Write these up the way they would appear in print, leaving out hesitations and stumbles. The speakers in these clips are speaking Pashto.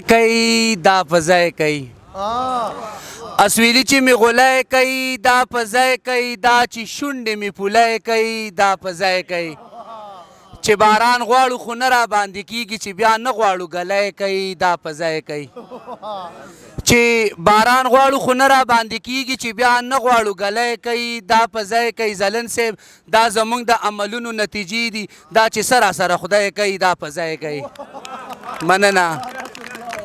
کوي دا فضای کوي اسویلی چې می غولای کوي دا فضای کوي دا چې شونډې می پولای کوي دا فضای کوي چې باران غواړو خو نه را باندې کیږي چې بیا نه غواړو ګلای کوي دا فضای کوي چې باران غواړو خو نه را باندې کیږي چې بیا نه غواړو ګلای کوي دا فضای کوي ځلن صاحب دا زمونږ د عملونو نتیجې دي دا چې سراسره خدای کوي دا فضای کوي مننه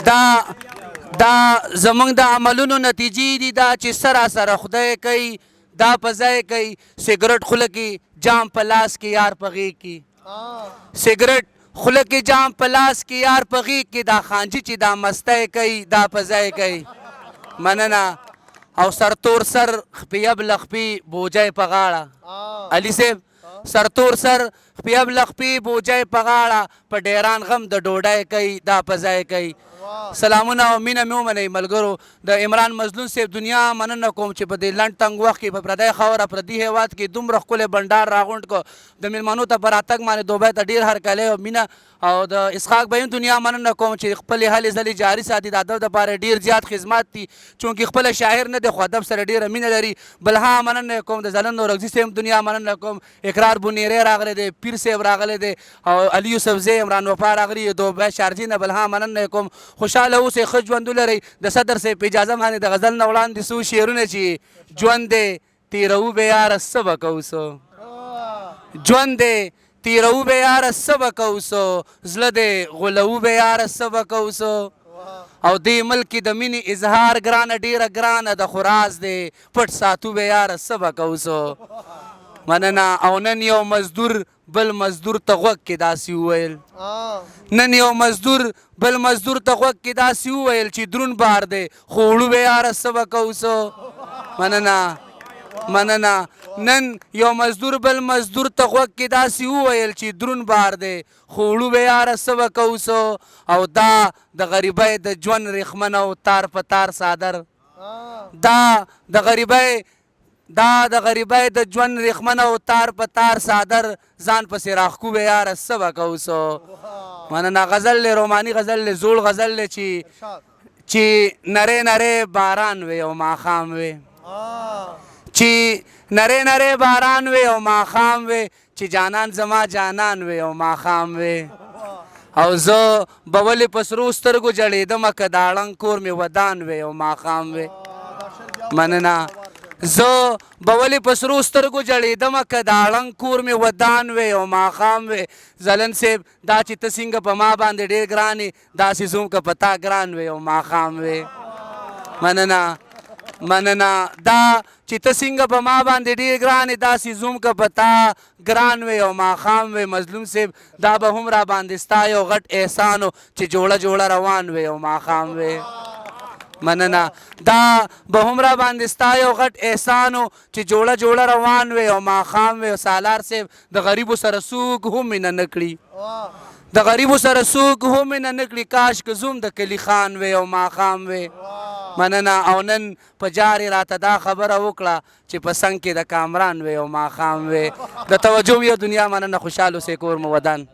دا زمونږ د عملونو نتیجې دي دا چې سراسره خدای کوي دا فضای کوي سګرټ خوله کې جام په لاس کې یار په غېږ کې سګرټ خوله کې جام په لاس کې یار په غېږ کې دا خانجي چې دا مستی کوي دا فضای کوي مننه او سرتور سر خپیب لخپي بوجای په غاړه علي صاحب سرتور سر خپیب لخپي بوجای په غاړه په ډیران غم د ډوډۍ کوي دا فضای کوي سلامونه او مینه مې ومنئ ملګرو د عمران مظلوم صاحب دنیا مننه کوم چې په دې لنډ تنګ وخت کې په پردی خاوره پردي هیواد کې دومره ښکلی بنډار راغونډ کو د میلمنو ته په راتګ باندې دوبۍ ته ډېر هرکلی او مینه او د اسحاق بهیم دنیا مننه کوم چې خپلې هلې ځلې جاري ساتي د ادب دپاره ډېر زیات خدمات دي چونکې خپله شاعر نه دی خو ادب سره ډېره مینه لري بلها مننه کوم د ځلند نورکزي صاحب دنیا مننه کوم اقرار بونیری راغلی دی پیر صاحب راغلی دی او علي یوسفزی عمران وفا راغلي دوبۍ شارجي نه بلها مننه کوم خوشحاله اوسئ ښه ژوند ولرئ د صدر صاحب په اجازه باندې د غزل نه وړاندې څو شعرونه چې ژوند دی تیروو به یاره څه به کوو څه ژوند دی تیروو به یاره څه به کوو څه زړه دی غولوو به یاره څه به کوو څه او دې ملک کې د مینې اظهار ګرانه ډېره ګرانه د خو راز دی پټ ساتو به یاره څه به کوو څه مننه او نن یو مزدور بل مزدور ته غوږ کې داسې وویل نن یو مزدور بل مزدور ته غوږ کې داسې وویل چې دروند بار دی خو وړو به یاره څه به کوو څه مننه نن یو مزدور بل مزدور ته غوږ کې داسې وویل چې دروند بار دی خو وړو به یاره څه به کوو څه او دا د غریبۍ د ژوند ریښمن او تار په تار څادر دا د غریبۍ د ژوند ریښمن او تار په تار څادر ځان پسې راښکو به یاره څه به کوو څه مننه غزل دی روماني غزل دی زوړ غزل دی چې نری نری باران وی او ماښام وی چې نری نری باران وی او ماښام وی چې جانان زما جانان وی او ماښام وی او زه به ولې په سرو سترګو جړېدمه که د اړنګ کور مې ودان وی او ماښام وی مننه زه به ولې په سرو سترګو جړېدمه که د اړنګ کور مې ودان وی او ماښام وی ځلن صاحب دا چې ته څنګه په ما باندې ډېر ګران یې داسې زوم که په تا ګران وی او ماښام وی مننه دا چې ته څنګه په ما باندې ډېر ګران یې داسې زوم که په تا ګران وی او ماښام وی مظلوم صاحب دا به هم را باندې ستا یو غټ احسان و چې جوړه جوړه روان وی او ماښام وی مننه دا به هم را باندې ستا یو غټ احسان و چې جوړه جوړه روان وی او ماښام وی او سالار صاحب د غریبو سره څوک هم مینه نه کړي د غریبو سره څوک هم مینه نه کړي کاش که زوم د کلي خان وی او ماښام وی مننه او نن په جارې راته دا خبره وکړه چې په څنګ کې د کامران وی او ماښام وی د توجه یو دنیا مننه خوشحال اوسئ کور مو ودان